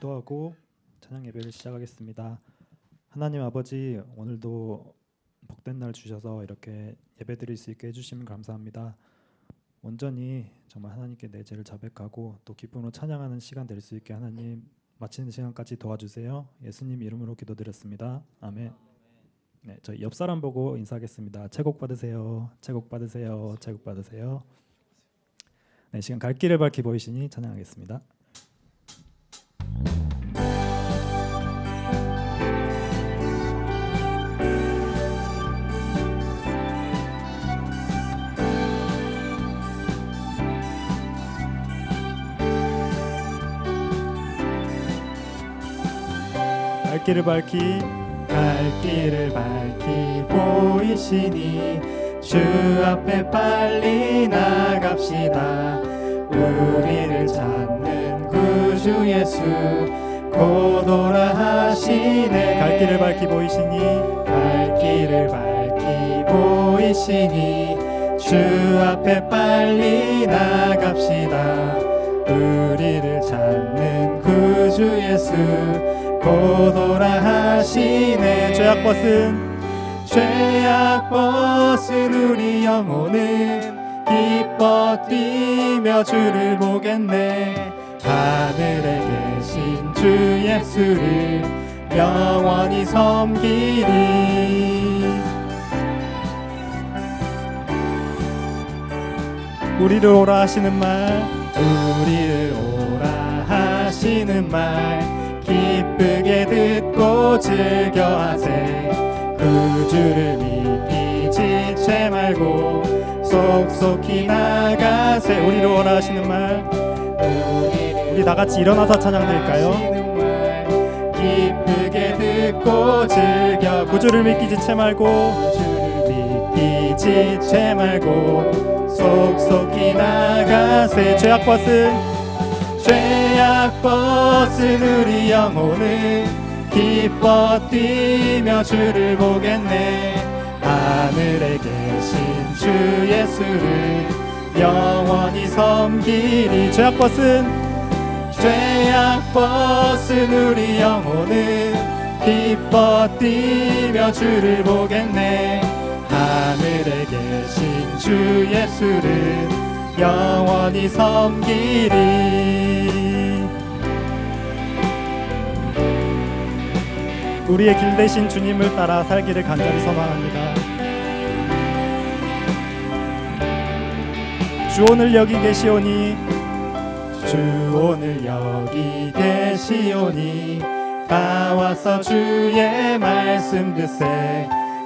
기도하고 찬양 예배를 시작하겠습니다. 하나님 아버지, 오늘도 복된 날 주셔서 이렇게 예배드릴 수 있게 해주시면 감사합니다. 온전히 정말 하나님께 내 죄를 자백하고 또 기쁨으로 찬양하는 시간 될 수 있게 하나님 마치는 시간까지 도와주세요. 예수님 이름으로 기도드렸습니다. 아멘. 네, 저희 옆 사람 보고 인사하겠습니다. 채곡 받으세요. 채곡 받으세요. 채곡 받으세요. 네, 시간 갈 길을 밝히 보이시니 찬양하겠습니다. 갈 길을 밝히 보이시니 주 앞에 빨리 나갑시다. 우리를 찾는 구주 예수 곧 오라 하시네. 갈 길을 밝히 보이시니 주 앞에 빨리 나갑시다. 우리를 찾는 구주 예수 곧 오라 하시네. 죄악 벗은 우리 영혼은 기뻐 뛰며 주를 보겠네. 하늘에 계신 주 예수를 영원히 섬기리. 우리를 오라 하시는 말 기쁘게 듣고 즐겨하세. 구주를 믿기 지체 말고 속속히 나가세. 우리를 오라 하시는 말, 우리 다같이 일어나서 찬양 드릴까요? 기쁘게 듣고 즐겨. 구주를 믿기 지체 말고 속속히 나가세. 죄악 벗은 우리 영혼은 기뻐 뛰며 주를 보겠네. 하늘에 계신 주 예수를 영원히 섬기리. 죄악 벗은 우리 영혼은 기뻐 뛰며 주를 보겠네. 하늘에 계신 주 예수를 영원히 섬기리. 우리의 길 대신 주님을 따라 살기를 간절히 소망합니다. 주 오늘 여기 계시오니 다 와서 주의 말씀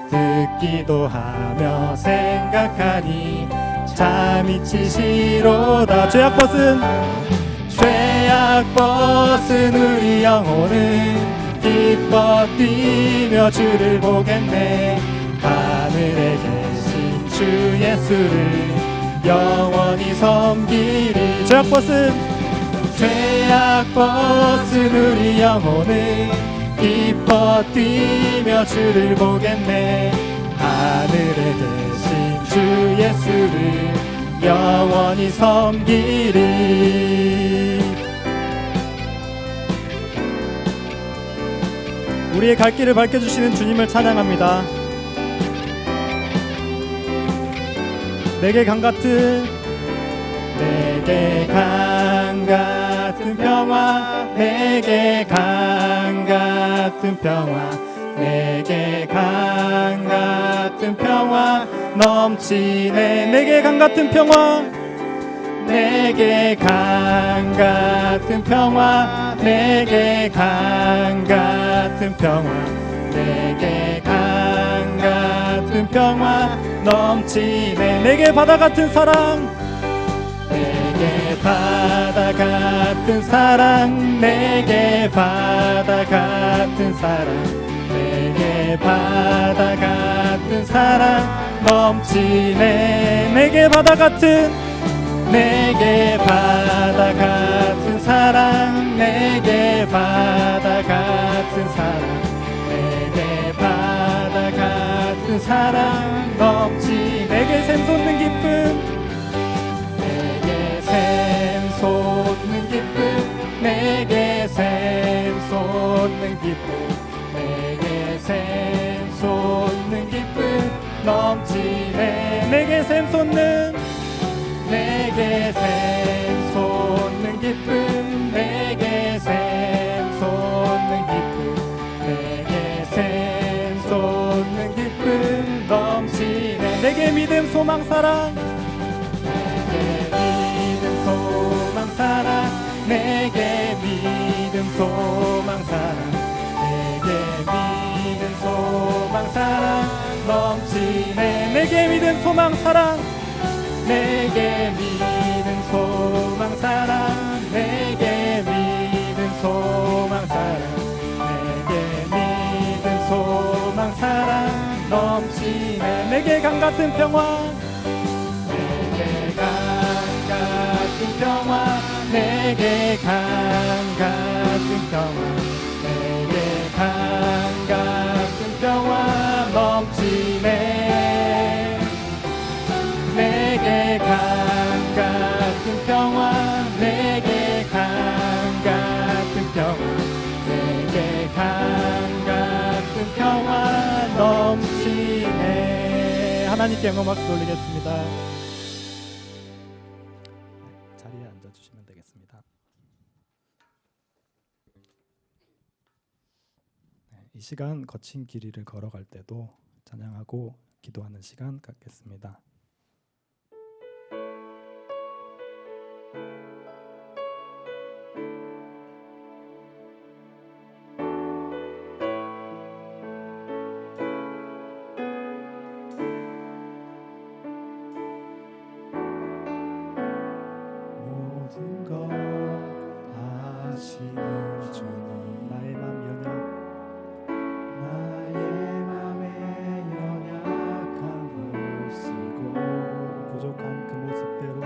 듣기도 하며 생각하니 잠이 치시로다. 죄악 벗은 우리 영혼은 기뻐 뛰며 주를 보겠네. 하늘에 계신 주 예수를 영원히 섬기리. 죄악 벗은 우리 영혼은 기뻐 뛰며 주를 보겠네. 하늘에 계신 주 예수를 영원히 섬기리. 우리의 갈 길을 밝혀주시는 주님을 찬양합니다. 내게 강 같은 평화, 내게 강 같은 평화 넘치네. 내게 강 같은 평화, 내게 강 같은 평화 넘치네. 내게 바다 같은 사랑, 내게 바다 같은 사랑 넘치네. 내게 바다 같은 사랑 넘치. 내게 샘솟는 기쁨, 내게 샘솟는 기쁨, 내게 샘 샘 솟는 내게 샘 솟는 기쁨 내게 샘 솟는 기쁨 내게 샘 솟는 기쁨 넘치네 내게 믿음 소망 사랑 내게 믿음 소망 사랑 내게 믿음 소망 사랑 내게 믿음 소망 사랑 넘치네 내게 믿음 소망 사랑 내게 믿음 소망 사랑 내게 믿음 소망 사랑 내게 믿음 소망 사랑 넘치네 내게 강같은 평화 내게 강같은 평화 내게 강같은 평화 내게 강같은 평화 넘치네 내게 강같은 평화 내게 강같은 평화 내게 강같은 평화 넘치네 하나님께 영광 박수 돌리겠습니다. 자리에 앉아주시면 되겠습니다. 이 시간 거친 길이를 걸어갈 때도 찬양하고 기도하는 시간 갖겠습니다. 모든 것 아시는 주님 나의 맘 연약 나의 맘의 연약함 보시고 부족한 그 모습대로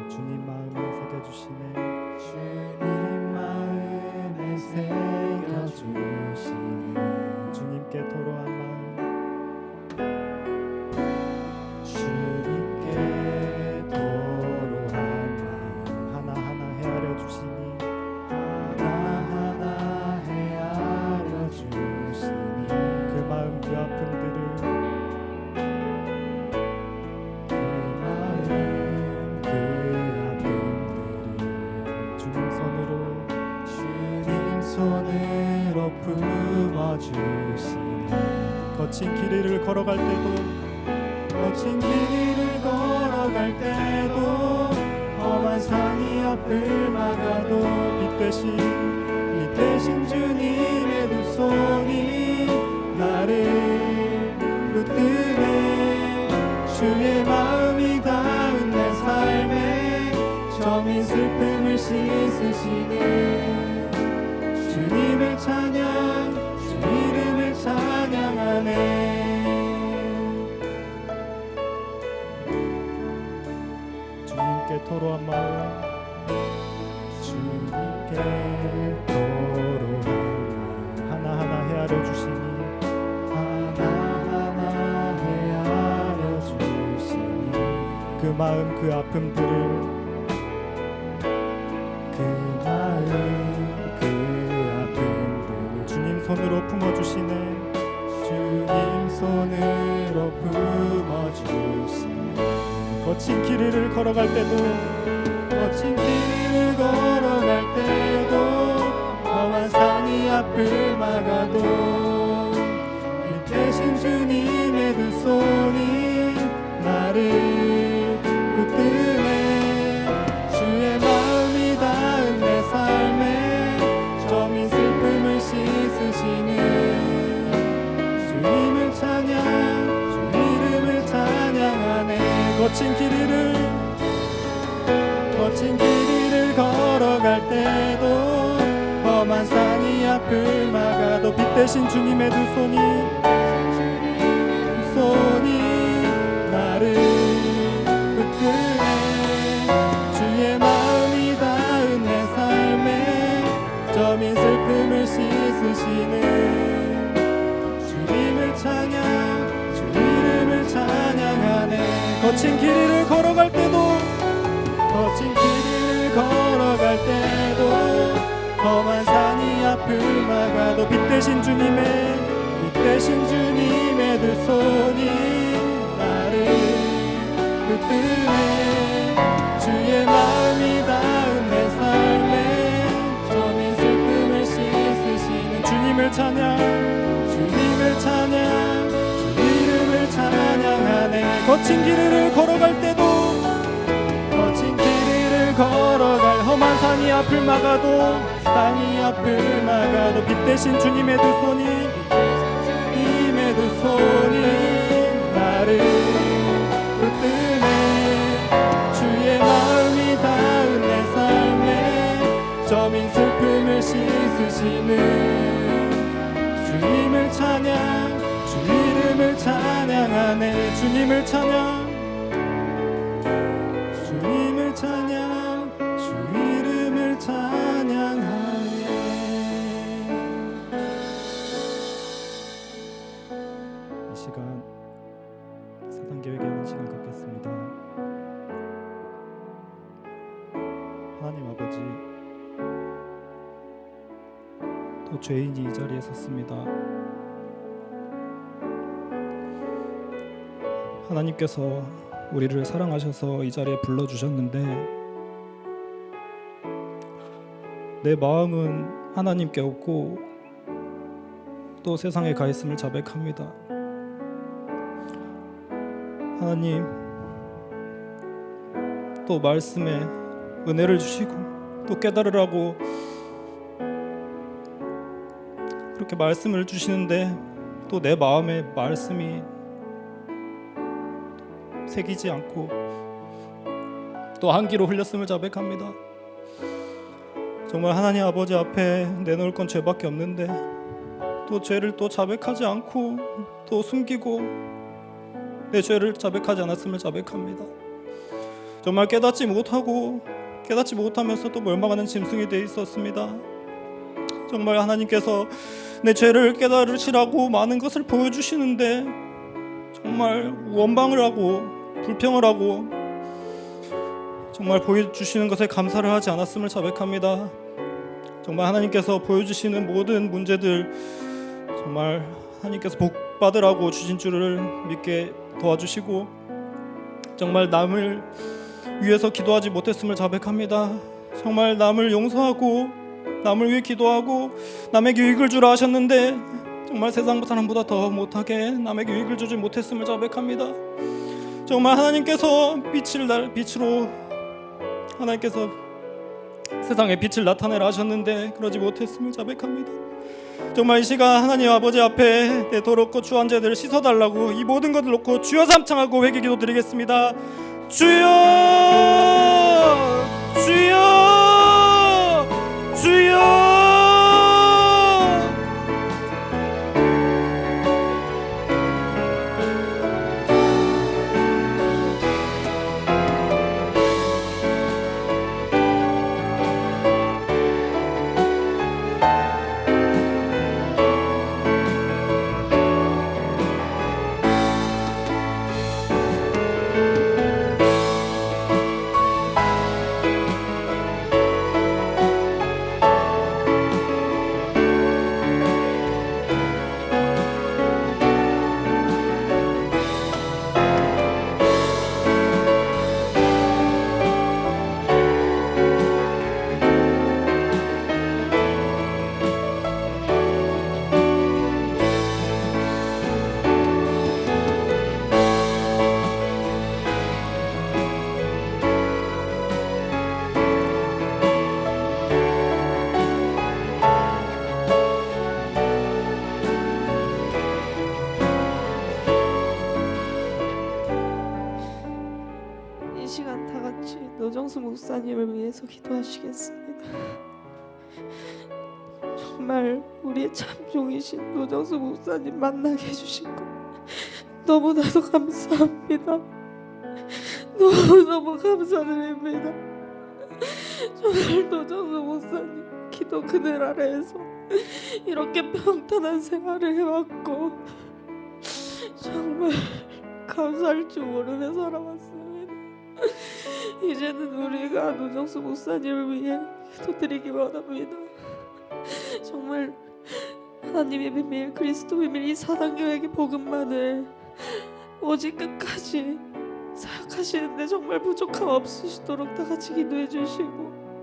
주님 마음에 새겨주시네 주님 마음에 새겨주시네 주님께 토로한 마음 주님께 토로한 마음 하나하나 헤아려 주시니 하나하나 헤아려 주시니 그 마음 그 아픔들을 손으로 품어주시네 거친 길이를 걸어갈 때도 거친 길이를 걸어갈 때도 험한 산이 앞을 막아도 빛 대신 주님의 두 손이 나를 붙드네 주의 마음이 닿은 내 삶에 점인 슬픔을 씻으시네 주님을 찬양 주 이름을 찬양하네 주님께 토로한 마음 주님께 토로한 마음 하나하나 헤아려 주시니 하나하나 헤아려 주시니 그 마음 그 아픔들을 손으로 품어주시네 주님 손으로 품어주시네 거친 길이를 걸어갈 때도 거친 길이를 걸어갈 때도 험한 산이 앞을 막아도 빛 대신 주님의 두 손이 나를 붙드네 주의 마음이 닿은 내 삶에 점인 슬픔을 씻으시는 주님을 찬양 주 이름을 찬양하네 거친 길이를 걸어갈 때도 험한 산이 앞을 막아도 빛 대신 주님의 두 손이 나를 붙드네 주의 마음이 닿은 내 삶에 점인 슬픔을 씻으시는 주님을 찬양 주 이름을 찬양하네 거친 길이를 걸어갈 때도 험한 산이 앞을 앞을 막아도 빛 대신 주님의 두 손이 나를 붙드네. 주의 마음이 닿은 내 삶에 저민 슬픔을 씻으시는 주님을 찬양, 주님을 찬양, 주 이름을 찬양하네. 거친 길을 걸어갈 때도, 거친 길을 걸어갈 험한 산이 앞을 막아도, 산이 앞을 막아도 빛 대신 주님의 두 손이, 주님의 두 손이 나를 붙드네. 주의 마음이 닿은 내 삶에 저민 슬픔을 씻으시는 주님을 찬양, 주 이름을 찬양하네. 주님을 찬양, 주님을 찬양, 주 이름을 찬양하네. 이 시간 세상 계획하는 시간 갖겠습니다. 하나님 아버지, 또 죄인이 이 자리에 섰습니다. 하나님께서 우리를 사랑하셔서 이 자리에 불러주셨는데 내 마음은 하나님께 없고 또 세상에 가 있음을 자백합니다. 하나님, 또 말씀에 은혜를 주시고 또 깨달으라고 그렇게 말씀을 주시는데 또 내 마음에 말씀이 새기지 않고 또 한기로 흘렸음을 자백합니다. 정말 하나님 아버지 앞에 내놓을 건 죄밖에 없는데 또 죄를 또 자백하지 않고 또 숨기고 내 죄를 자백하지 않았음을 자백합니다. 정말 깨닫지 못하면서 또 멸망하는 짐승이 되어 있었습니다. 정말 하나님께서 내 죄를 깨달으시라고 많은 것을 보여주시는데 정말 원망을 하고 불평을 하고 정말 보여주시는 것에 감사를 하지 않았음을 자백합니다. 정말 하나님께서 보여주시는 모든 문제들 정말 하나님께서 복 받으라고 주신 줄을 믿게 도와주시고 정말 남을 위해서 기도하지 못했음을 자백합니다. 정말 남을 용서하고 남을 위해 기도하고 남에게 유익을 주라 하셨는데 정말 세상 사람보다 더 못하게 남에게 유익을 주지 못했음을 자백합니다. 정말 하나님께서 빛으로 하나님께서 세상에 빛을 나타내라 하셨는데 그러지 못했음을 자백합니다. 정말 이 시간 하나님 아버지 앞에 내 더럽고 추한 죄들을 씻어달라고 이 모든 것을 놓고 주여 삼창하고 회개 기도 드리겠습니다. 주여, 주여, 주여. 노정수 목사님을 위해서 기도하시겠습니다. 정말 우리의 참종이신 노정수 목사님 만나게 해주신 것 너무나도 감사합니다. 너무너무 감사드립니다. 정말 노정수 목사님 기도 그늘 아래에서 이렇게 평탄한 생활을 해왔고 정말 감사할 줄 모르며 살아왔습니다. 이제는 우리가 노정수 목사님을 위해 기도드리기 원합니다. 정말 하나님의 비밀 그리스도 비밀 이 사단교회의 복음만을 오직 끝까지 사역하시는데 정말 부족함 없으시도록 다 같이 기도해 주시고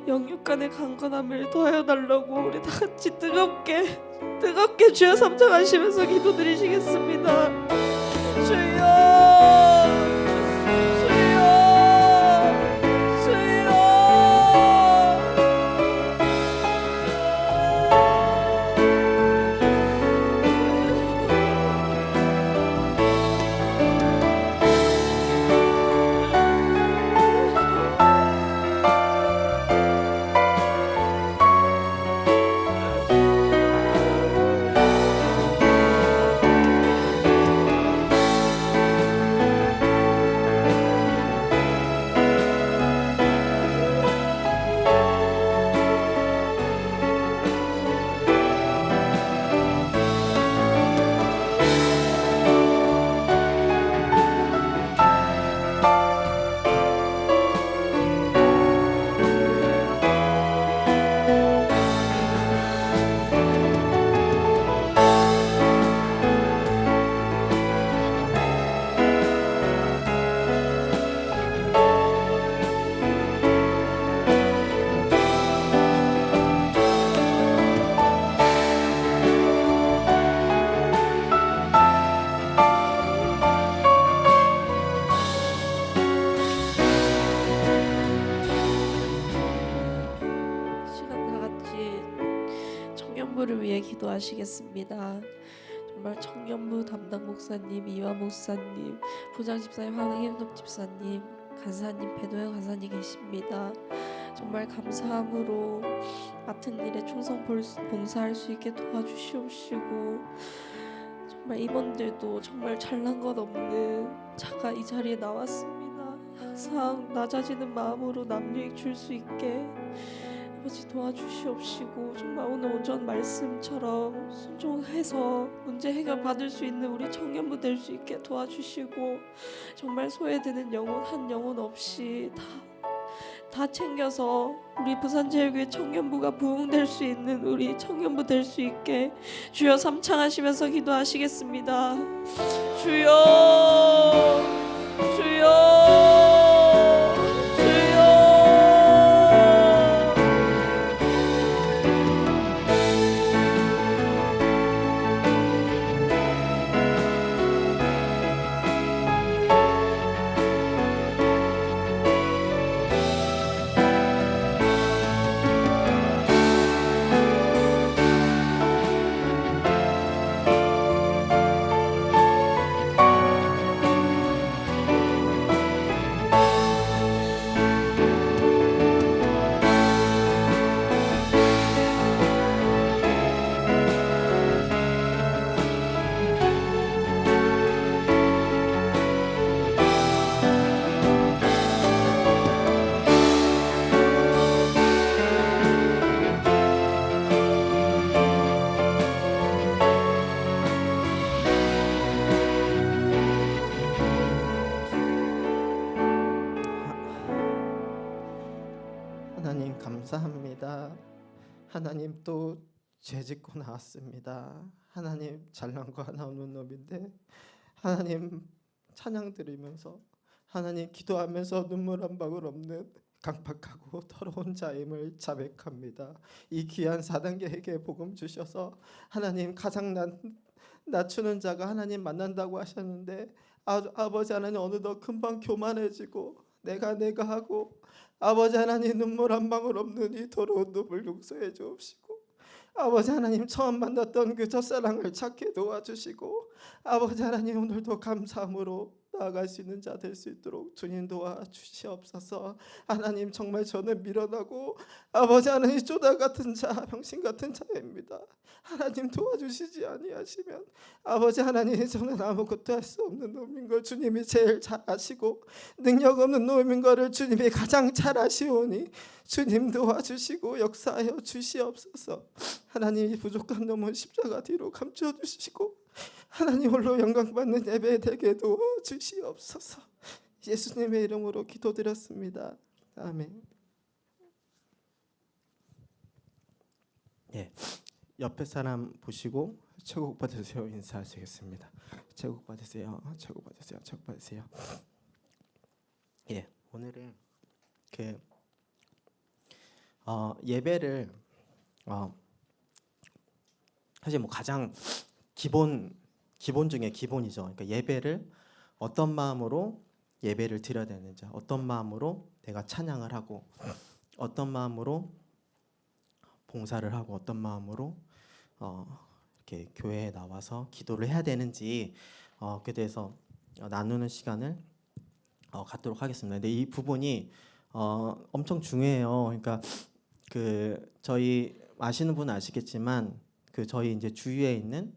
영육 간의 강건함을 더하여 달라고 우리 다 같이 뜨겁게 주여 삼창하시면서 기도드리시겠습니다. 주여 주여 주여 청년부를 위해 기도하시겠습니다. 정말 청년부 담당 목사님, 이화 목사님, 부장 집사님, 황인덕 집사님, 간사님, 배도영 간사님 계십니다. 정말 감사함으로 맡은 일에 충성 봉사할 수 있게 도와주시옵시고 정말 임원들도 정말 잘난 것 없는 자가 이 자리에 나왔습니다. 항상 낮아지는 마음으로 남유익 줄 수 있게 아버지 도와주시옵시고 정말 오늘 오전 말씀처럼 순종해서 문제 해결 받을 수 있는 우리 청년부 될 수 있게 도와주시고 정말 소외되는 영혼 한 영혼 없이 다 챙겨서 우리 부산제일교회 청년부가 부흥될 수 있는 우리 청년부 될 수 있게 주여 삼창하시면서 기도하시겠습니다. 주여 주여 하나님 감사합니다. 하나님 또 죄짓고 나왔습니다. 하나님 잘난 거 하나 없는 놈인데 하나님 찬양 드리면서 하나님 기도하면서 눈물 한 방울 없는 강팍하고 더러운 자임을 자백합니다. 이 귀한 4단계에게 복음 주셔서 하나님 가장 낮추는 자가 하나님 만난다고 하셨는데 아버지 하나님 어느덧 금방 교만해지고 내가 하고 아버지 하나님 눈물 한 방울 없는 이 더러운 놈을 용서해 주옵시고 아버지 하나님 처음 만났던 그 첫사랑을 찾게 도와주시고 아버지 하나님 오늘도 감사함으로 나아갈 수 있는 자 될 수 있도록 주님 도와주시옵소서. 하나님 정말 저는 밀어나고 아버지 하나님 쪼다 같은 자 병신 같은 자입니다. 하나님 도와주시지 아니하시면 아버지 하나님 저는 아무것도 할 수 없는 놈인 걸 주님이 제일 잘 아시고 능력 없는 놈인 거를 주님이 가장 잘 아시오니 주님 도와주시고 역사하여 주시옵소서. 하나님 이 부족한 놈은 십자가 뒤로 감춰주시고 하나님 홀로 영광받는 예배 되게 도와주시옵소서. 예수님의 이름으로 기도드렸습니다. 아멘. 예, 옆에 사람 보시고 최고 받으세요 인사하시겠습니다. 최고 받으세요. 최고 받으세요. 최고 받으세요. 예, 오늘은 그 예배를 사실 뭐 가장 기본 중에 기본이죠. 그러니까 예배를 어떤 마음으로 예배를 드려야 되는지, 어떤 마음으로 내가 찬양을 하고, 어떤 마음으로 봉사를 하고, 어떤 마음으로 이렇게 교회에 나와서 기도를 해야 되는지 그에 대해서 나누는 시간을 갖도록 하겠습니다. 근데 이 부분이 엄청 중요해요. 그러니까 그 저희 아시는 분은 아시겠지만 그 저희 이제 주위에 있는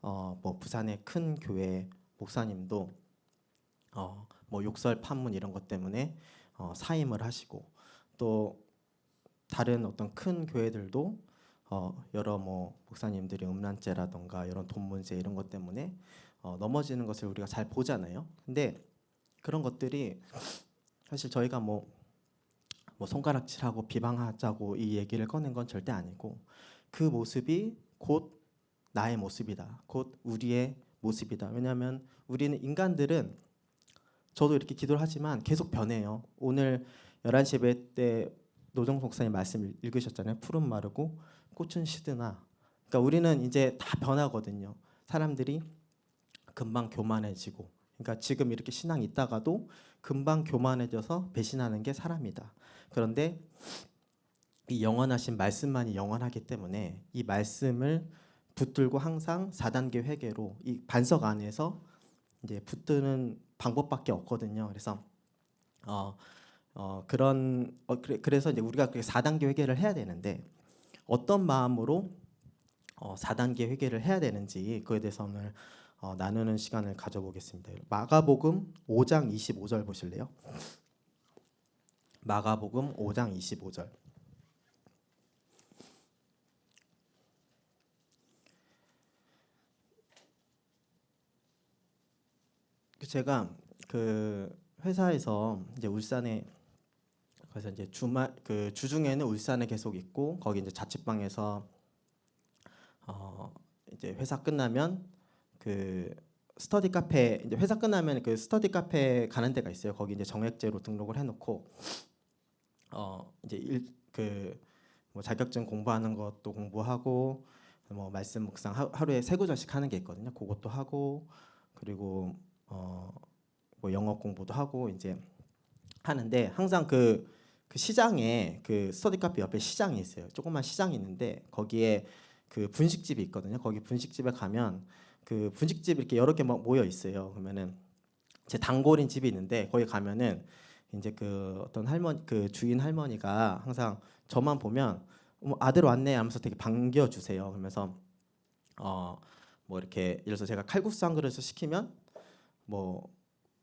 뭐 부산의 큰 교회 목사님도 뭐 욕설 판문 이런 것 때문에 사임을 하시고, 또 다른 어떤 큰 교회들도 여러 뭐 목사님들이 음란죄라던가 이런 돈 문제 이런 것 때문에 넘어지는 것을 우리가 잘 보잖아요. 근데 그런 것들이 사실 저희가 뭐 손가락질하고 비방하자고 이 얘기를 꺼낸 건 절대 아니고, 그 모습이 곧 나의 모습이다. 곧 우리의 모습이다. 왜냐하면 우리는 인간들은, 저도 이렇게 기도를 하지만 계속 변해요. 오늘 11시 예배 때 노정 목사님 말씀 읽으셨잖아요. 풀은 마르고 꽃은 시드나. 그러니까 우리는 이제 다 변하거든요. 사람들이 금방 교만해지고, 그러니까 지금 이렇게 신앙이 있다가도 금방 교만해져서 배신하는 게 사람이다. 그런데 이 영원하신 말씀만이 영원하기 때문에 이 말씀을 붙들고 항상 4단계 회개로 이 반석 안에서 이제 붙드는 방법밖에 없거든요. 그래서 그래서 이제 우리가 그 4단계 회개를 해야 되는데, 어떤 마음으로 4단계 회개를 해야 되는지 그에 대해서 오늘 나누는 시간을 가져보겠습니다. 마가복음 5장 25절 보실래요? 마가복음 5장 25절. 제가 그 회사에서 이제 울산에, 그래서 이제 주중에는 울산에 계속 있고, 거기 이제 자취방에서 이제 회사 끝나면 그 스터디 카페, 이제 회사 끝나면 그 스터디 카페 가는 데가 있어요. 거기 이제 정액제로 등록을 해놓고 이제 뭐 자격증 공부하는 것도 공부하고, 뭐 말씀 묵상 하루에 3구절씩 하는 게 있거든요. 그것도 하고, 그리고 뭐 영어 공부도 하고 이제 하는데, 항상 그 시장에 그 스터디 카페 옆에 시장이 있어요. 조그만 시장이 있는데 거기에 그 분식집이 있거든요. 거기 분식집에 가면 그 분식집 이렇게 여러 개 막 모여 있어요. 그러면은 제 단골인 집이 있는데, 거기 가면은 이제 그 어떤 할머니, 그 주인 할머니가 항상 저만 보면 아들 왔네 하면서 되게 반겨주세요. 그러면서 뭐 이렇게 예를 들어서 제가 칼국수 한 그릇을 시키면 뭐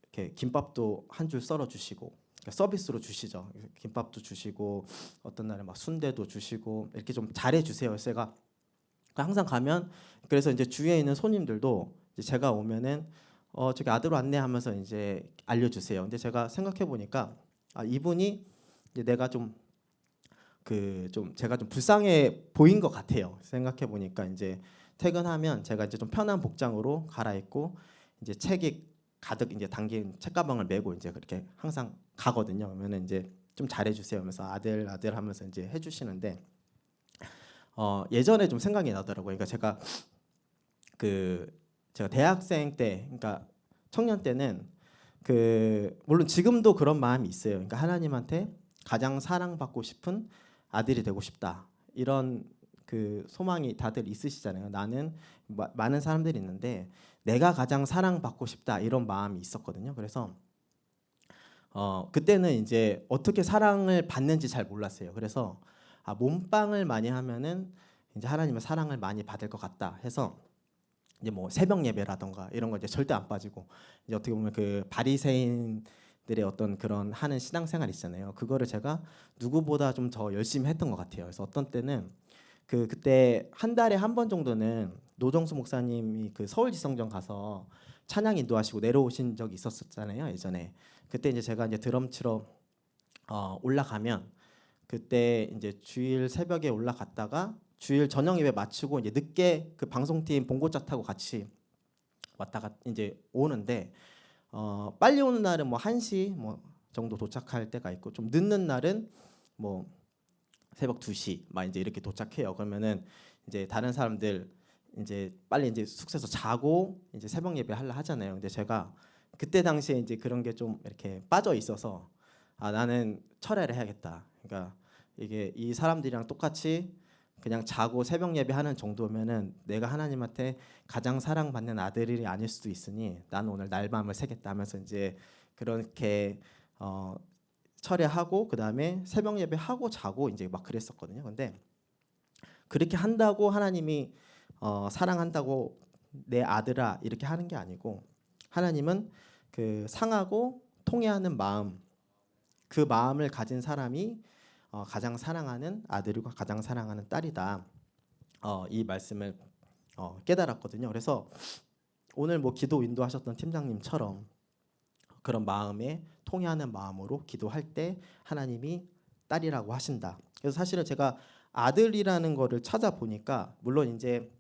이렇게 김밥도 한 줄 썰어 주시고, 그러니까 서비스로 주시죠. 김밥도 주시고, 어떤 날에 막 순대도 주시고, 이렇게 좀 잘해 주세요. 그래서 제가 항상 가면, 그래서 이제 주위에 있는 손님들도 이제 제가 오면은 저기 아들 왔네 하면서 이제 알려주세요. 근데 제가 생각해 보니까 이분이 이제 내가 좀 제가 좀 불쌍해 보인 것 같아요. 생각해 보니까 이제 퇴근하면 제가 이제 좀 편한 복장으로 갈아입고 이제 책이 가득 이제 담긴 책가방을 메고 이제 그렇게 항상 가거든요. 그러면은 이제 좀 잘해주세요 하면서 아들 하면서 이제 해주시는데, 예전에 좀 생각이 나더라고요. 그러니까 제가 대학생 때, 그러니까 청년 때는 물론 지금도 그런 마음이 있어요. 그러니까 하나님한테 가장 사랑받고 싶은 아들이 되고 싶다, 이런 그 소망이 다들 있으시잖아요. 나는 많은 사람들이 있는데 내가 가장 사랑받고 싶다, 이런 마음이 있었거든요. 그래서 그때는 이제 어떻게 사랑을 받는지 잘 몰랐어요. 그래서 몸빵을 많이 하면은 이제 하나님의 사랑을 많이 받을 것 같다 해서 이제 뭐 새벽 예배라던가 이런 거 이제 절대 안 빠지고, 이제 어떻게 보면 그 바리새인들의 어떤 그런 하는 신앙생활 있잖아요. 그거를 제가 누구보다 좀 더 열심히 했던 것 같아요. 그래서 어떤 때는 그때 한 달에 한 번 정도는 노정수 목사님이 그 서울지성전 가서 찬양 인도하시고 내려오신 적이 있었잖아요, 예전에. 그때 이제 제가 이제 드럼 치러 올라가면, 그때 이제 주일 새벽에 올라갔다가 주일 저녁 예배 마치고 이제 늦게 그 방송팀 봉고차 타고 같이 왔다가 이제 오는데 빨리 오는 날은 뭐 1시 뭐 정도 도착할 때가 있고 좀 늦는 날은 뭐 새벽 2시 막 이제 이렇게 도착해요. 그러면은 이제 다른 사람들 이제 빨리 이제 숙소에서 자고 이제 새벽 예배 하려 하잖아요. 근데 제가 그때 당시에 이제 그런 게 좀 이렇게 빠져 있어서 나는 철회를 해야겠다. 그러니까 이게 이 사람들이랑 똑같이 그냥 자고 새벽 예배하는 정도면은 내가 하나님한테 가장 사랑받는 아들이 아닐 수도 있으니 나는 오늘 날밤을 새겠다 하면서 이제 그렇게 철회하고 그다음에 새벽 예배하고 자고 이제 막 그랬었거든요. 근데 그렇게 한다고 하나님이 사랑한다고 내 아들아 이렇게 하는 게 아니고 하나님은 그 상하고 통회하는 마음 그 마음을 가진 사람이 가장 사랑하는 아들이고 가장 사랑하는 딸이다. 이 말씀을 깨달았거든요. 그래서 오늘 뭐 기도 인도하셨던 팀장님처럼 그런 마음에 통회하는 마음으로 기도할 때 하나님이 딸이라고 하신다. 그래서 사실은 제가 아들이라는 거를 찾아보니까 물론 이제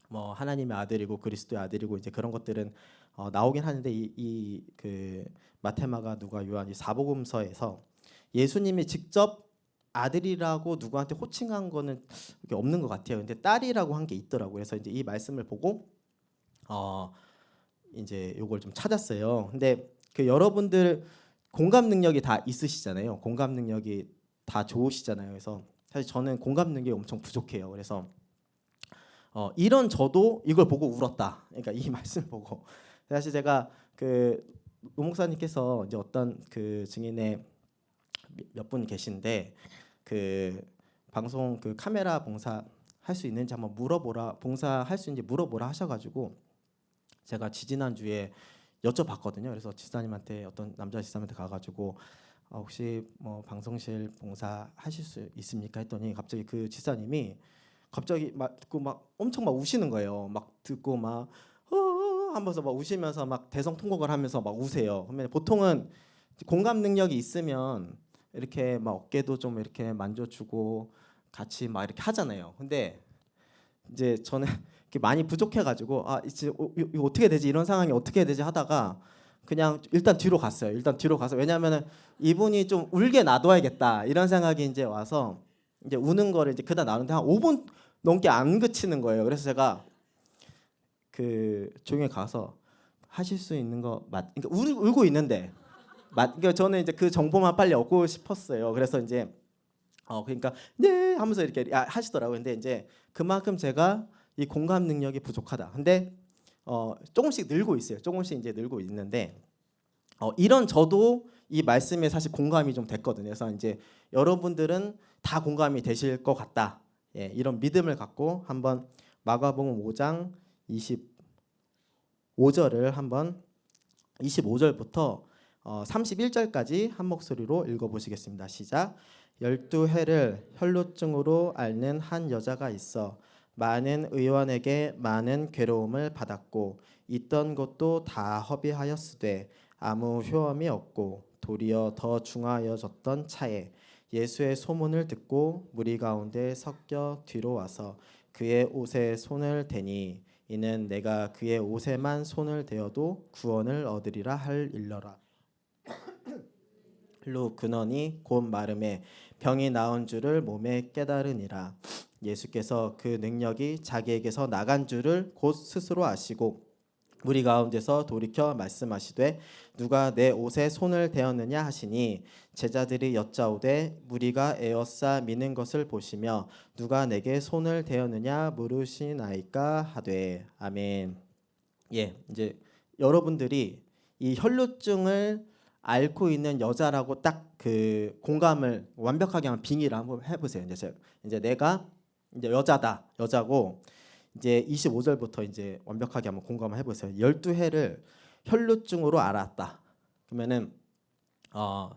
뭐 하나님의 아들이고 그리스도의 아들이고 이제 그런 것들은 나오긴 하는데 이 그 마테마가 누가 요한 이 사복음서에서 예수님이 직접 아들이라고 누구한테 호칭한 거는 그게 없는 것 같아요. 근데 딸이라고 한 게 있더라고요. 그래서 이제 이 말씀을 보고 이제 요걸 좀 찾았어요. 근데 그 여러분들 공감 능력이 다 있으시잖아요. 공감 능력이 다 좋으시잖아요. 그래서 사실 저는 공감 능력이 엄청 부족해요. 그래서 이런 저도 이걸 보고 울었다. 그러니까 이 말씀 보고 사실 제가 그 노 목사님께서 이제 어떤 그 증인의 몇 분 계신데 그 방송 그 카메라 봉사 할 수 있는지 한번 물어보라 봉사할 수 있는지 물어보라 하셔가지고 제가 지지난 주에 여쭤봤거든요. 그래서 지사님한테 어떤 남자 지사님한테 가가지고 혹시 뭐 방송실 봉사 하실 수 있습니까 했더니 갑자기 그 지사님이 갑자기 막 듣고 막 엄청 막 우시는 거예요. 막 듣고 막 하면서 막 우시면서 막 대성통곡을 하면서 막 우세요. 그러면 보통은 공감 능력이 있으면 이렇게 막 어깨도 좀 이렇게 만져주고 같이 막 이렇게 하잖아요. 근데 이제 저는 이렇게 많이 부족해가지고 이제 이거 어떻게 되지 이런 상황이 어떻게 되지 하다가 그냥 일단 뒤로 갔어요. 일단 뒤로 가서 왜냐하면은 이분이 좀 울게 놔둬야겠다 이런 생각이 이제 와서 이제 우는 거를 이제 그다 나오는데 한 5분 넘게 안 그치는 거예요. 그래서 제가 그 조용히 가서 하실 수 있는 거 그러니까 울고 있는데 그러니까 저는 이제 그 정보만 빨리 얻고 싶었어요. 그래서 이제 그러니까 네 하면서 이렇게 하시더라고요. 근데 이제 그만큼 제가 이 공감 능력이 부족하다. 근데 조금씩 늘고 있어요. 조금씩 이제 늘고 있는데 이런 저도 이 말씀에 사실 공감이 좀 됐거든요. 그래서 이제 여러분들은 다 공감이 되실 것 같다. 예, 이런 믿음을 갖고 한번 마가복음 5장 25절을 한번 25절부터 31절까지 한 목소리로 읽어보시겠습니다. 시작. 12해를 혈루증으로 앓는 한 여자가 있어 많은 의원에게 많은 괴로움을 받았고 있던 것도 다 허비하였으되 아무 효험이 없고 도리어 더 중하여졌던 차에 예수의 소문을 듣고 무리 가운데 섞여 뒤로 와서 그의 옷에 손을 대니 이는 내가 그의 옷에만 손을 대어도 구원을 얻으리라 할 일러라. 로 근원이 곧 마름에 병이 나은 줄을 몸에 깨달으니라. 예수께서 그 능력이 자기에게서 나간 줄을 곧 스스로 아시고 무리 가운데서 돌이켜 말씀하시되 누가 내 옷에 손을 대었느냐 하시니 제자들이 여짜오되 무리가 에워싸 미는 것을 보시며 누가 내게 손을 대었느냐 물으시나이까 하되 아멘. 예, 이제 여러분들이 이 혈루증을 앓고 있는 여자라고 딱 그 공감을 완벽하게 한번 빙의를 한번 해보세요. 이제 내가 이제 여자고 이제 25절부터 이제 완벽하게 한번 공감을 해보세요. 12해를 혈루증으로 앓았다. 그러면은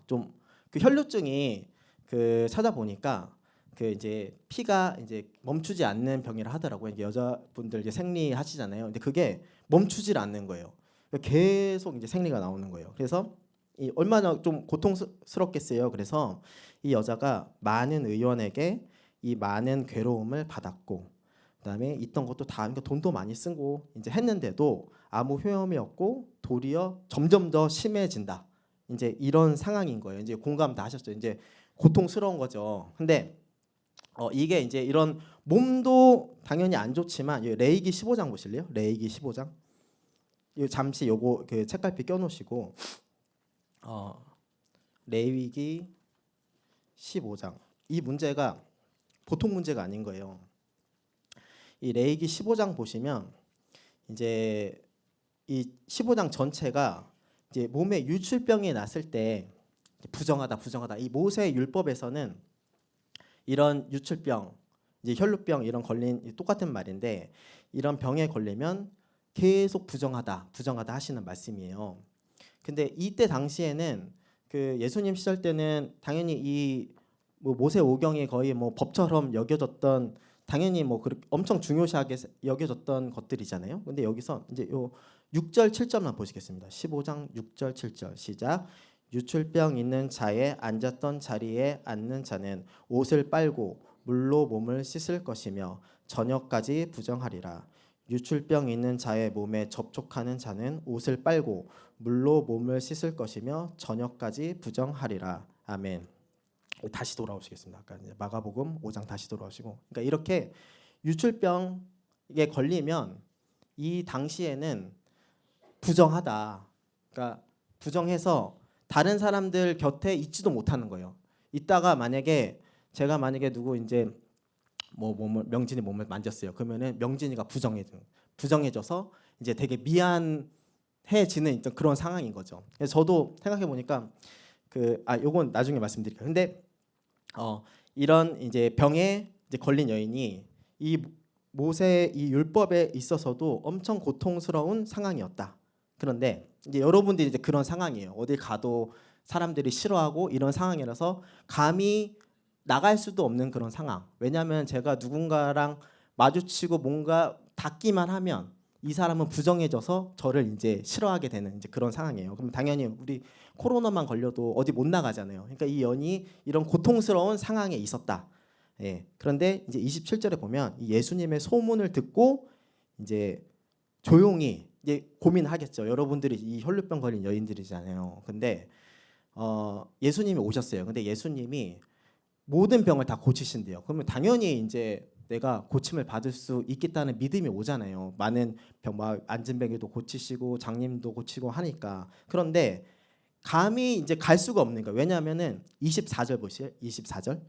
좀 그 혈루증이 그 찾아보니까 그 이제 피가 이제 멈추지 않는 병이라 하더라고요. 이게 여자분들 이제 생리하시잖아요. 근데 그게 멈추질 않는 거예요. 계속 이제 생리가 나오는 거예요. 그래서 이 얼마나 좀 고통스럽겠어요. 그래서 이 여자가 많은 의원에게 이 많은 괴로움을 받았고, 그다음에 있던 것도 다, 그러니까 돈도 많이 쓰고 이제 했는데도 아무 효험이 없고 도리어 점점 더 심해진다. 이제 이런 상황인 거예요. 이제 공감 다 하셨죠. 이제 고통스러운 거죠. 근데 이게 이제 이런 몸도 당연히 안 좋지만, 레위기 15장 보실래요? 레위기 15장. 이 잠시 요거 그 책갈피 껴놓으시고, 레위기 15장. 이 문제가 보통 문제가 아닌 거예요. 이 레위기 15장 보시면 이제 이 15장 전체가 이제 몸에 유출병이 났을 때 부정하다. 이 모세 율법에서는 이런 유출병, 이제 혈루병 이런 걸린 똑같은 말인데, 이런 병에 걸리면 계속 부정하다 하시는 말씀이에요. 근데 이때 당시에는 그 예수님 시절 때는 당연히 이 뭐 모세 오경이 거의 뭐 법처럼 여겨졌던, 당연히 뭐 그렇게 엄청 중요시하게 여겨졌던 것들이잖아요. 근데 여기서 이제 요 6절 7절만 보시겠습니다. 15장 6절 7절 시작. 유출병 있는 자의 앉았던 자리에 앉는 자는 옷을 빨고 물로 몸을 씻을 것이며 저녁까지 부정하리라. 유출병 있는 자의 몸에 접촉하는 자는 옷을 빨고 물로 몸을 씻을 것이며 저녁까지 부정하리라. 아멘. 다시 돌아오시겠습니다. 아까 이제 마가복음 5장 다시 돌아오시고, 그러니까 이렇게 유출병에 걸리면 이 당시에는 부정하다. 그러니까 부정해서 다른 사람들 곁에 있지도 못하는 거예요. 있다가 만약에 제가 누구 이제 뭐 명진이 몸을 만졌어요. 그러면은 명진이가 부정해져서 이제 되게 미안해지는 어떤 그런 상황인 거죠. 그래서 저도 생각해 보니까 요건 나중에 말씀드릴게요. 근데 이런 이제 병에 이제 걸린 여인이 이 모세 이 율법에 있어서도 엄청 고통스러운 상황이었다. 그런데 이제 여러분들이 이제 그런 상황이에요. 어딜 가도 사람들이 싫어하고 이런 상황이라서 감히 나갈 수도 없는 그런 상황. 왜냐하면 제가 누군가랑 마주치고 뭔가 닿기만 하면 이 사람은 부정해져서 저를 이제 싫어하게 되는 이제 그런 상황이에요. 그럼 당연히 우리 코로나만 걸려도 어디 못 나가잖아요. 그러니까 이 연이 이런 고통스러운 상황에 있었다. 예. 그런데 이제 27절에 보면 이 예수님의 소문을 듣고 이제 조용히 이제 고민하겠죠. 여러분들이 이 혈루병 걸린 여인들이잖아요. 근데 예수님이 오셨어요. 근데 예수님이 모든 병을 다 고치신대요. 그러면 당연히 이제 내가 고침을 받을 수 있겠다는 믿음이 오잖아요. 많은 병, 막 안진뱅이도 고치시고 장님도 고치고 하니까. 그런데 감히 이제 갈 수가 없는 거예요. 왜냐하면은 24절 보시죠. 24절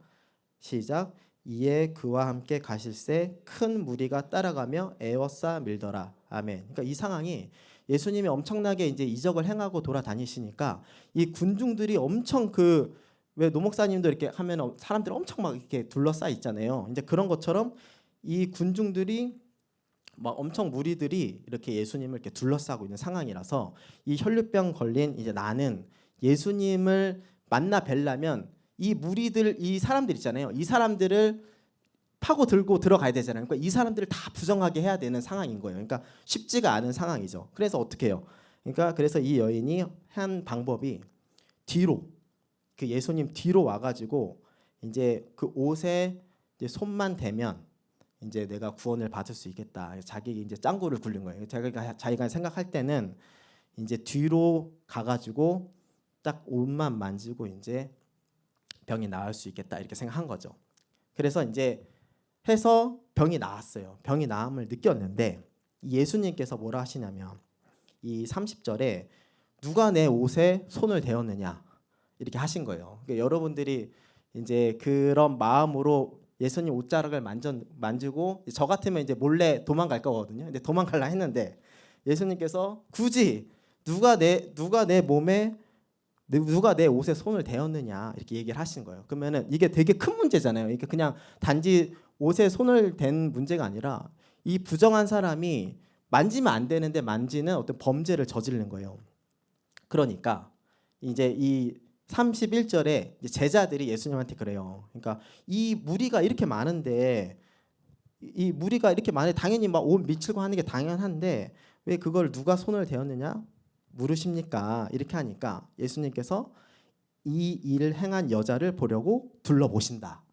시작. 이에 그와 함께 가실새 큰 무리가 따라가며 에워싸 밀더라. 아멘. 그러니까 이 상황이 예수님이 엄청나게 이제 이적을 행하고 돌아다니시니까 이 군중들이 엄청 왜 노목사님도 이렇게 하면 사람들이 엄청 막 이렇게 둘러싸 있잖아요. 이제 그런 것처럼 이 군중들이 막 엄청 무리들이 이렇게 예수님을 이렇게 둘러싸고 있는 상황이라서 이 혈루병 걸린 이제 나는 예수님을 만나 뵈려면 이 무리들, 이 사람들 있잖아요. 이 사람들을 파고 들고 들어가야 되잖아요. 그러니까 이 사람들을 다 부정하게 해야 되는 상황인 거예요. 그러니까 쉽지가 않은 상황이죠. 그래서 어떻게 해요? 그래서 이 여인이 한 방법이 뒤로, 그 예수님 뒤로 와가지고 이제 그 옷에 이제 손만 대면 이제 내가 구원을 받을 수 있겠다. 자기 이제 짱구를 굴린 거예요. 자기가 생각할 때는 이제 뒤로 가가지고 딱 옷만 만지고 이제 병이 나을 수 있겠다 이렇게 생각한 거죠. 그래서 이제 해서 병이 나았어요. 병이 나음을 느꼈는데 예수님께서 뭐라 하시냐면 이 30절에 누가 내 옷에 손을 대었느냐 이렇게 하신 거예요. 그러니까 여러분들이 이제 그런 마음으로 예수님 옷자락을 만지고 저 같으면 이제 몰래 도망갈 거거든요. 근데 도망갈라 했는데 예수님께서 굳이 누가 내 몸에 누가 내 옷에 손을 대었느냐 이렇게 얘기를 하신 거예요. 그러면은 이게 되게 큰 문제잖아요. 이게 그냥 단지 옷에 손을 댄 문제가 아니라 이 부정한 사람이 만지면 안 되는데 만지는 어떤 범죄를 저지르는 거예요. 그러니까 이제 이 31절에 이제 제자들이 예수님한테 그래요. 그러니까 이 무리가 이렇게 많은데 당연히 막 옷 미치고 하는 게 당연한데 왜 그걸 누가 손을 대었느냐 물으십니까? 이렇게 하니까 예수님께서 이 일을 행한 여자를 보려고 둘러보신다.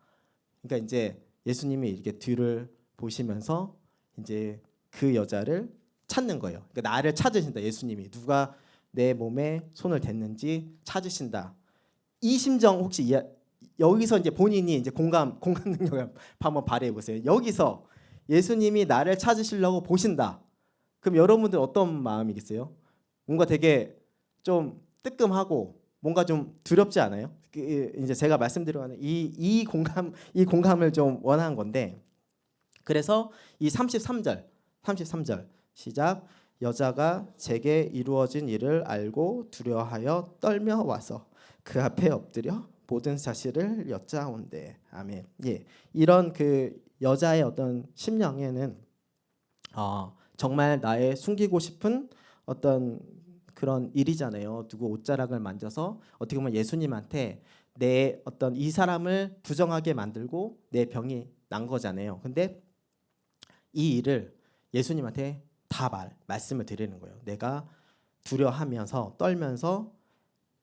그러니까 이제 예수님이 이렇게 뒤를 보시면서 이제 그 여자를 찾는 거예요. 그러니까 나를 찾으신다. 예수님이 누가 내 몸에 손을 댔는지 찾으신다. 이 심정 혹시 여기서 이제 본인이 이제 공감 능력을 한번 발휘해 보세요. 여기서 예수님이 나를 찾으시려고 보신다. 그럼 여러분들 어떤 마음이겠어요? 뭔가 되게 좀 뜨끔하고 뭔가 좀 두렵지 않아요? 이제 제가 말씀드리는 이 공감을 좀 원한 건데, 그래서 이 33절 시작. 여자가 제게 이루어진 일을 알고 두려워하여 떨며 와서 그 앞에 엎드려 모든 사실을 여짜온대. 아멘. 예, 이런 그 여자의 어떤 심령에는 정말 나의 숨기고 싶은 어떤 그런 일이잖아요. 누구 옷자락을 만져서 어떻게 보면 예수님한테 내 어떤 이 사람을 부정하게 만들고 내 병이 난 거잖아요. 근데 이 일을 예수님한테 다 말씀을 드리는 거예요. 내가 두려워하면서 떨면서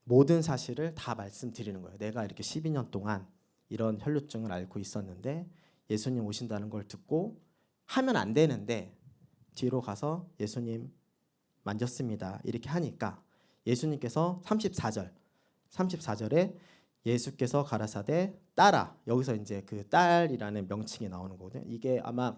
모든 사실을 다 말씀드리는 거예요. 내가 이렇게 12년 동안 이런 혈루증을 앓고 있었는데 예수님 오신다는 걸 듣고 하면 안 되는데 뒤로 가서 예수님 만졌습니다. 이렇게 하니까 예수님께서 34절에 예수께서 가라사대 딸아, 여기서 이제 그 딸이라는 명칭이 나오는 거거든요. 이게 아마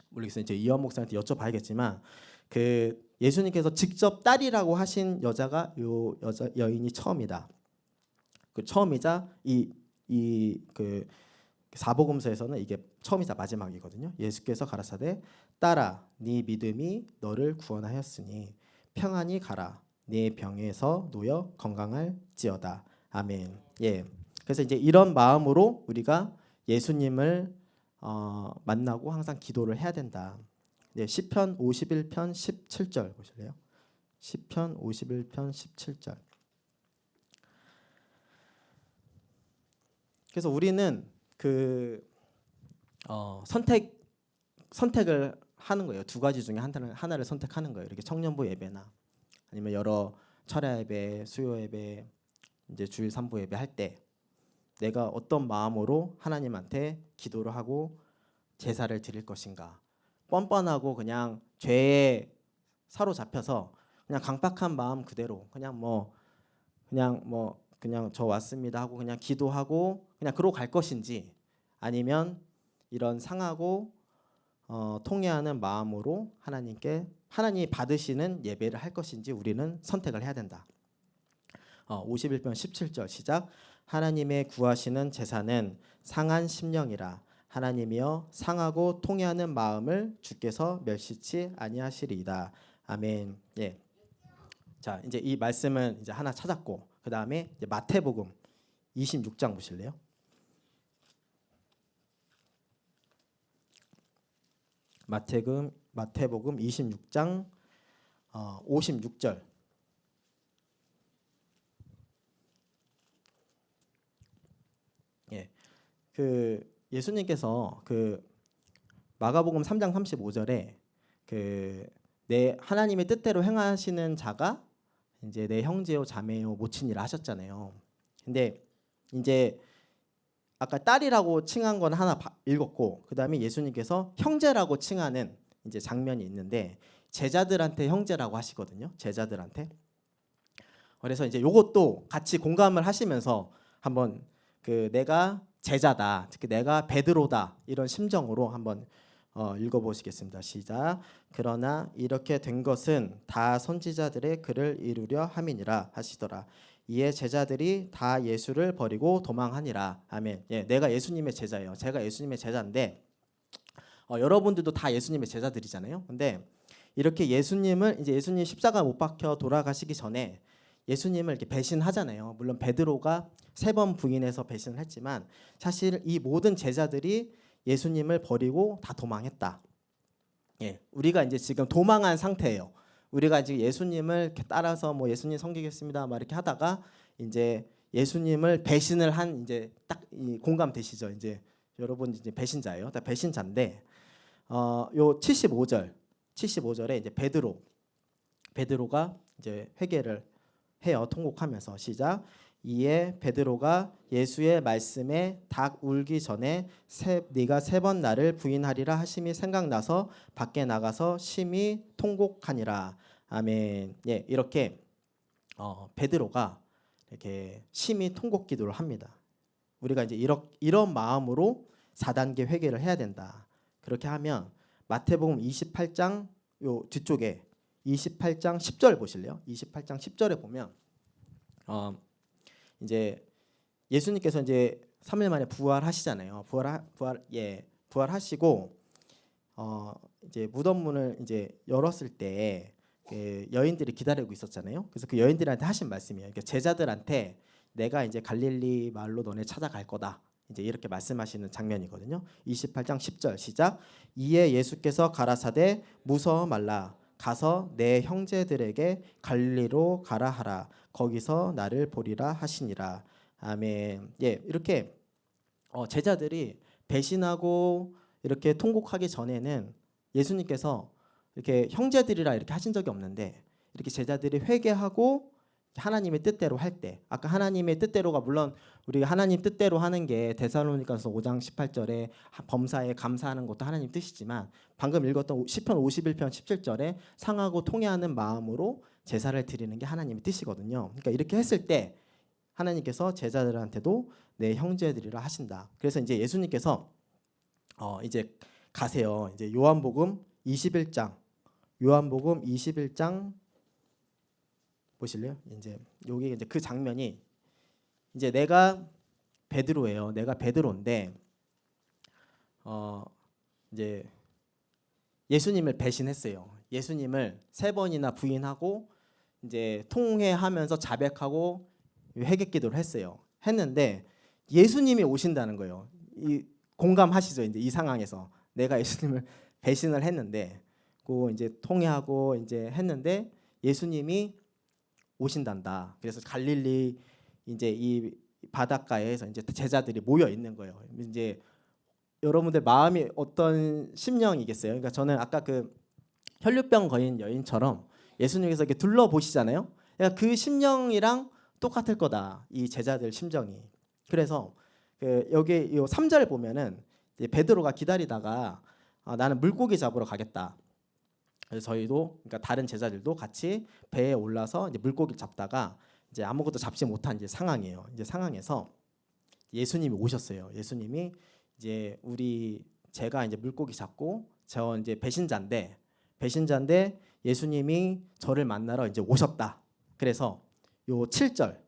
모르겠어요. 이제 이완 목사한테 여쭤봐야겠지만 그 예수님께서 직접 딸이라고 하신 여자가 요 여인이 처음이다. 그 처음이자 이 그 사복음서에서는 이게 처음이자 마지막이거든요. 예수께서 가라사대 딸아, 네 믿음이 너를 구원하였으니 평안히 가라. 네 병에서 놓여 건강할지어다. 아멘. 예. 그래서 이제 이런 마음으로 우리가 예수님을 만나고 항상 기도를 해야 된다. 네, 시편 51편 17절 보실래요? 시편 51편 17절. 그래서 우리는 그 선택을 하는 거예요. 두 가지 중에 하나를 선택하는 거예요. 이렇게 청년부 예배나 아니면 여러 철야 예배, 수요 예배, 이제 주일 3부 예배 할 때 내가 어떤 마음으로 하나님한테 기도를 하고 제사를 드릴 것인가. 뻔뻔하고 그냥 죄에 사로잡혀서 그냥 강박한 마음 그대로 그냥 저 왔습니다 하고 그냥 기도하고 그냥 그러고 갈 것인지, 아니면 이런 상하고 통회하는 마음으로 하나님이 받으시는 예배를 할 것인지 우리는 선택을 해야 된다. 51편 17절 시작. 하나님의 구하시는 제사는 상한 심령이라. 하나님이여 상하고 통회하는 마음을 주께서 멸시치 아니하시리이다. 아멘. 예. 자, 이제 이 말씀은 이제 하나 찾았고, 그 다음에 마태복음 26장 보실래요? 마태복음 26장 56절. 예. 그 예수님께서 그 마가복음 3장 35절에 그 내 하나님의 뜻대로 행하시는 자가 이제 내 형제요 자매요 모친이라 하셨잖아요. 근데 이제 아까 딸이라고 칭한 건 하나 읽었고, 그다음에 예수님께서 형제라고 칭하는 이제 장면이 있는데 제자들한테 형제라고 하시거든요. 제자들한테. 그래서 이제 요것도 같이 공감을 하시면서 한번 그 내가 제자다, 특히 내가 베드로다 이런 심정으로 한번 읽어보시겠습니다. 시작. 그러나 이렇게 된 것은 다 선지자들의 글을 이루려 함이니라 하시더라. 이에 제자들이 다 예수를 버리고 도망하니라. 아멘. 예, 내가 예수님의 제자예요. 제가 예수님의 제자인데 여러분들도 다 예수님의 제자들이잖아요. 근데 이렇게 예수님 십자가 못 박혀 돌아가시기 전에 예수님을 이렇게 배신하잖아요. 물론 베드로가 3번 부인해서 배신을 했지만 사실 이 모든 제자들이 예수님을 버리고 다 도망했다. 예, 우리가 이제 지금 도망한 상태예요. 우리가 지금 예수님을 이렇게 따라서 뭐 예수님 섬기겠습니다 막 이렇게 하다가 이제 예수님을 배신을 한, 이제 딱 공감되시죠? 이제 여러분 이제 배신자예요. 다 배신자인데 요 75절에 이제 베드로가 이제 회개를 해요. 통곡하면서 시작. 이에 베드로가 예수의 말씀에 닭 울기 전에 네가 3번 나를 부인하리라 하심이 생각나서 밖에 나가서 심히 통곡하니라. 아멘. 예, 이렇게 베드로가 이렇게 심히 통곡 기도를 합니다. 우리가 이제 이런 마음으로 4단계 회개를 해야 된다. 그렇게 하면 마태복음 28장 요 뒤쪽에 28장 10절 보실래요? 28장 10절에 보면 이제 예수님께서 이제 3일 만에 부활하시잖아요. 부활하시고 이제 무덤 문을 이제 열었을 때 여인들이 기다리고 있었잖아요. 그래서 그 여인들한테 하신 말씀이에요. 그러니까 제자들한테 내가 이제 갈릴리 마을로 너네 찾아갈 거다. 이제 이렇게 말씀하시는 장면이거든요. 28장 10절 시작. 이에 예수께서 가라사대 무서워 말라. 가서 내 형제들에게 갈릴리로 가라 하라. 거기서 나를 보리라 하시니라. 아멘. 예, 이렇게 제자들이 배신하고 이렇게 통곡하기 전에는 예수님께서 이렇게 형제들이라 이렇게 하신 적이 없는데 이렇게 제자들이 회개하고 하나님의 뜻대로 할 때, 아까 하나님의 뜻대로가 물론 우리가 하나님 뜻대로 하는 게 데살로니가서 5장 18절에 범사에 감사하는 것도 하나님 뜻이지만 방금 읽었던 시편 51편 17절에 상하고 통회하는 마음으로 제사를 드리는 게 하나님의 뜻이거든요. 그러니까 이렇게 했을 때 하나님께서 제자들한테도 내 형제들이라 하신다. 그래서 이제 예수님께서 이제 가세요. 이제 요한복음 21장 보실래요? 이제 여기 이제 그 장면이 이제 내가 베드로예요. 내가 베드로인데 이제 예수님을 배신했어요. 예수님을 3번이나 부인하고 이제 통회하면서 자백하고 회개기도를 했어요. 했는데 예수님이 오신다는 거예요. 이 공감하시죠? 이제 이 상황에서 내가 예수님을 배신을 했는데 그 이제 통회하고 이제 했는데 예수님이 오신단다. 그래서 갈릴리 이제 이 바닷가에서 이제 제자들이 모여 있는 거예요. 이제 여러분들 마음이 어떤 심령이겠어요? 그러니까 저는 아까 그 혈류병 걸린 여인처럼 예수님께서 이렇게 둘러보시잖아요. 그러니까 그 심령이랑 똑같을 거다. 이 제자들 심정이. 그래서 그 여기 요 3절 보면은 이제 베드로가 기다리다가 나는 물고기 잡으러 가겠다. 그래서 저희도 그러니까 다른 제자들도 같이 배에 올라서 이제 물고기 잡다가 이제 아무것도 잡지 못한 이제 상황이에요. 이제 상황에서 예수님이 오셨어요. 예수님이 이제 제가 이제 물고기 잡고 저 이제 배신자인데 예수님이 저를 만나러 이제 오셨다. 그래서 요 7절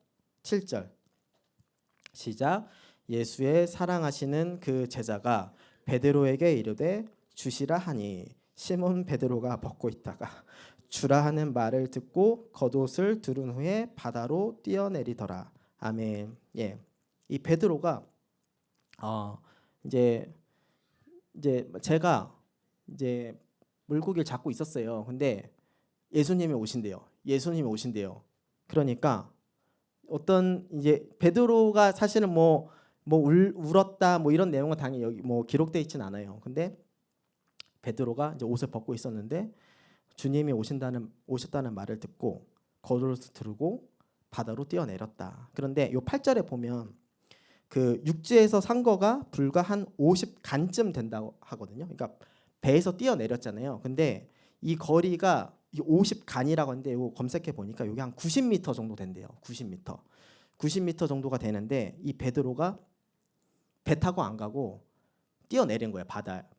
시작. 예수의 사랑하시는 그 제자가 베드로에게 이르되 주시라 하니 시몬 베드로가 벗고 있다가 주라 하는 말을 듣고 겉옷을 두른 후에 바다로 뛰어내리더라. 아멘. 예, 이 베드로가 이제 제가 이제 물고기를 잡고 있었어요. 근데 예수님이 오신대요. 그러니까 어떤 이제 베드로가 사실은 울었다 뭐 이런 내용은 당연히 여기 뭐 기록되어 있진 않아요. 근데 베드로가 이제 옷을 벗고 있었는데 주님이 오셨다는 말을 듣고 겉옷을 두르고 바다로 뛰어내렸다. 그런데 요 8절에 보면 그 육지에서 산 거가 불과 한 50간쯤 된다고 하거든요. 그러니까 배에서 뛰어내렸잖아요. 근데 이 거리가 50간이라고 하는데 이거 검색해 보니까 이게 한 90m 정도 된대요. 90m 정도가 되는데 이 베드로가 배 타고 안 가고 뛰어내린 거예요.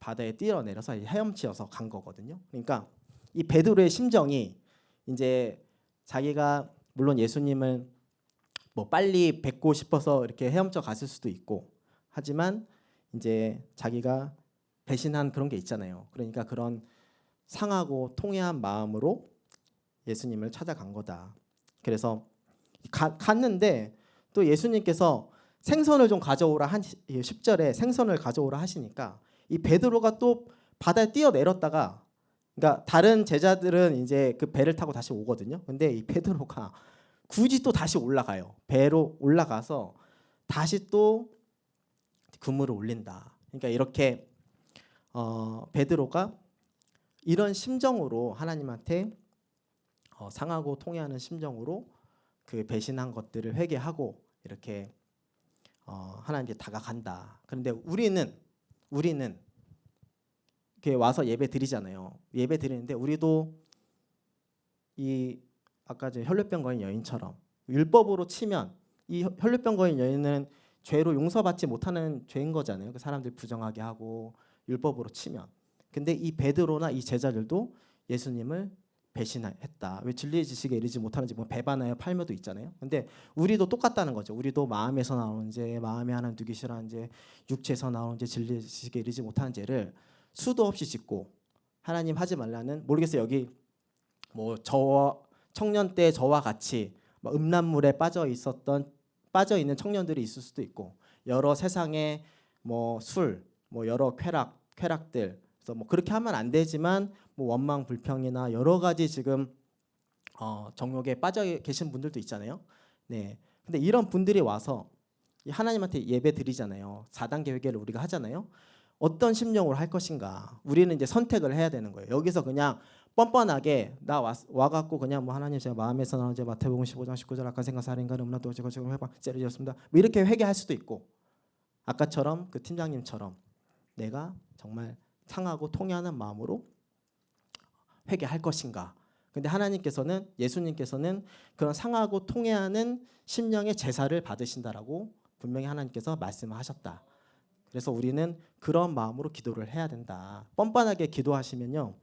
바다에 뛰어내려서 헤엄치어서 간 거거든요. 그러니까 이 베드로의 심정이 이제 자기가 물론 예수님을 뭐 빨리 뵙고 싶어서 이렇게 헤엄쳐 갔을 수도 있고 하지만 이제 자기가 배신한 그런 게 있잖아요. 그러니까 그런 상하고 통회한 마음으로 예수님을 찾아간 거다. 그래서 갔는데 또 예수님께서 생선을 좀 가져오라 10절에 생선을 가져오라 하시니까 이 베드로가 또 바다에 뛰어내렸다가 그러니까 다른 제자들은 이제 그 배를 타고 다시 오거든요. 근데 이 베드로가 굳이 또 다시 올라가요. 배로 올라가서 다시 또 그물을 올린다. 그러니까 이렇게 베드로가 이런 심정으로 하나님한테 상하고 통회하는 심정으로 그 배신한 것들을 회개하고 이렇게 하나님께 다가간다. 그런데 우리는 이렇게 와서 예배 드리잖아요. 예배 드리는데 우리도 이 아까 저 혈루병 걸린 여인처럼 율법으로 치면 이 혈루병 걸린 여인은 죄로 용서받지 못하는 죄인 거잖아요. 그 사람들 부정하게 하고 율법으로 치면. 근데 이 베드로나 이 제자들도 예수님을 배신했다. 왜 진리의 지식에 이르지 못하는지 뭐 배반하여 팔며도 있잖아요. 근데 우리도 똑같다는 거죠. 우리도 마음에서 나오는 죄, 마음에 하나님 두기 싫어하는 죄, 육체에서 나오는 죄, 진리의 지식에 이르지 못하는 죄를 수도 없이 짓고 하나님 하지 말라는 모르겠어요. 여기 뭐 저 청년 때 저와 같이 뭐 음란물에 빠져 있는 청년들이 있을 수도 있고 여러 세상의 뭐 술, 뭐 여러 쾌락들 그래서 뭐 그렇게 하면 안 되지만 뭐 원망 불평이나 여러 가지 지금 정욕에 빠져 계신 분들도 있잖아요. 네. 근데 이런 분들이 와서 하나님한테 예배 드리잖아요. 4단계 회개를 우리가 하잖아요. 어떤 심령으로 할 것인가? 우리는 이제 선택을 해야 되는 거예요. 여기서 그냥 뻔뻔하게 나 와갖고 그냥 뭐 하나님 제가 마음에서 나오는 제 마태복음 15장 19절 악한 생각 살인과 음란도 지금 해방 죄를 지었습니다. 뭐 이렇게 회개할 수도 있고 아까처럼 그 팀장님처럼 내가 정말 상하고 통회하는 마음으로 회개할 것인가? 근데 하나님께서는 예수님께서는 그런 상하고 통회하는 심령의 제사를 받으신다라고 분명히 하나님께서 말씀하셨다. 그래서 우리는 그런 마음으로 기도를 해야 된다. 뻔뻔하게 기도하시면요.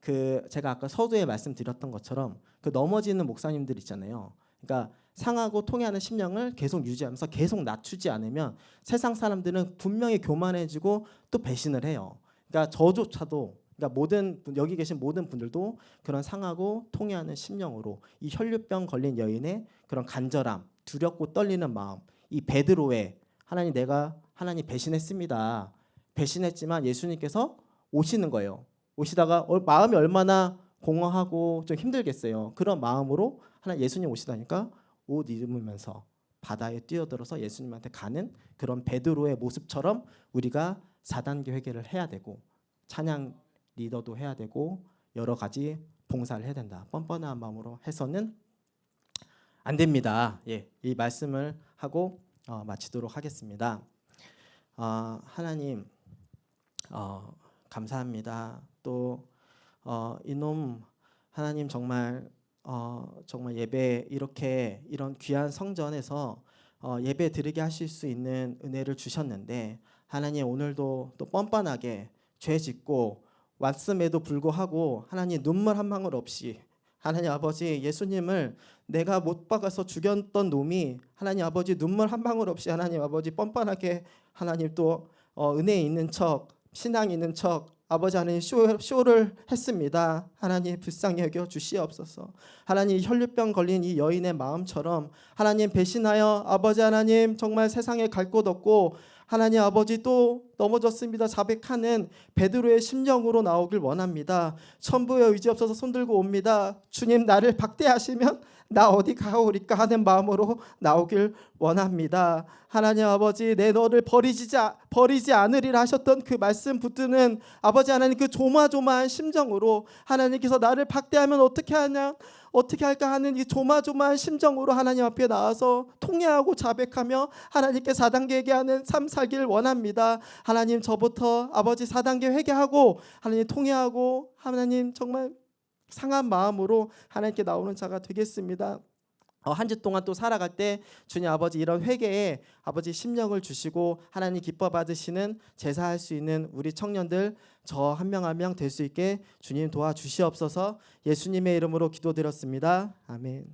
그 제가 아까 서두에 말씀드렸던 것처럼 그 넘어지는 목사님들 있잖아요. 그러니까 상하고 통회하는 심령을 계속 유지하면서 계속 낮추지 않으면 세상 사람들은 분명히 교만해지고 또 배신을 해요. 그러니까 저조차도 그러니까 여기 계신 모든 분들도 그런 상하고 통회하는 심령으로 이 혈루병 걸린 여인의 그런 간절함, 두렵고 떨리는 마음, 이 베드로의 내가 하나님 배신했습니다. 배신했지만 예수님께서 오시는 거예요. 오시다가 마음이 얼마나 공허하고 좀 힘들겠어요. 그런 마음으로 예수님 오시다니까 옷 입으면서 바다에 뛰어들어서 예수님한테 가는 그런 베드로의 모습처럼 우리가 4단계 회개를 해야 되고 찬양 리더도 해야 되고 여러 가지 봉사를 해야 된다. 뻔뻔한 마음으로 해서는 안 됩니다. 예, 이 말씀을 하고 마치도록 하겠습니다. 하나님 감사합니다. 또 이놈 하나님 정말 예배 이런 귀한 성전에서 예배 드리게 하실 수 있는 은혜를 주셨는데 하나님 오늘도 또 뻔뻔하게 죄 짓고 왔음에도 불구하고 하나님 눈물 한 방울 없이 하나님 아버지 예수님을 내가 못 박아서 죽였던 놈이 하나님 아버지 눈물 한 방울 없이 하나님 아버지 뻔뻔하게 하나님 또 은혜 있는 척 신앙 있는 척 아버지 하나님 쇼를 했습니다. 하나님 불쌍히 여겨 주시옵소서. 하나님 혈루병 걸린 이 여인의 마음처럼 하나님 배신하여 아버지 하나님 정말 세상에 갈 곳 없고 하나님 아버지 또 넘어졌습니다. 자백하는 베드로의 심령으로 나오길 원합니다. 천부의 의지 없어서 손들고 옵니다. 주님 나를 박대하시면 나 어디 가오리까 하는 마음으로 나오길 원합니다. 하나님 아버지 내 너를 버리지 않으리라 하셨던 그 말씀 붙드는 아버지 하나님 그 조마조마한 심정으로 하나님께서 나를 박대하면 어떻게 할까 하는 이 조마조마한 심정으로 하나님 앞에 나와서 통회하고 자백하며 하나님께 4단계 회개하는 삶 살기를 원합니다. 하나님 저부터 아버지 4단계 회개하고 하나님 통회하고 하나님 정말 상한 마음으로 하나님께 나오는 자가 되겠습니다. 한 주 동안 또 살아갈 때 주님 아버지 이런 회개에 아버지 심령을 주시고 하나님 기뻐 받으시는 제사할 수 있는 우리 청년들 저 한 명 한 명 될 수 있게 주님 도와주시옵소서. 예수님의 이름으로 기도드렸습니다. 아멘.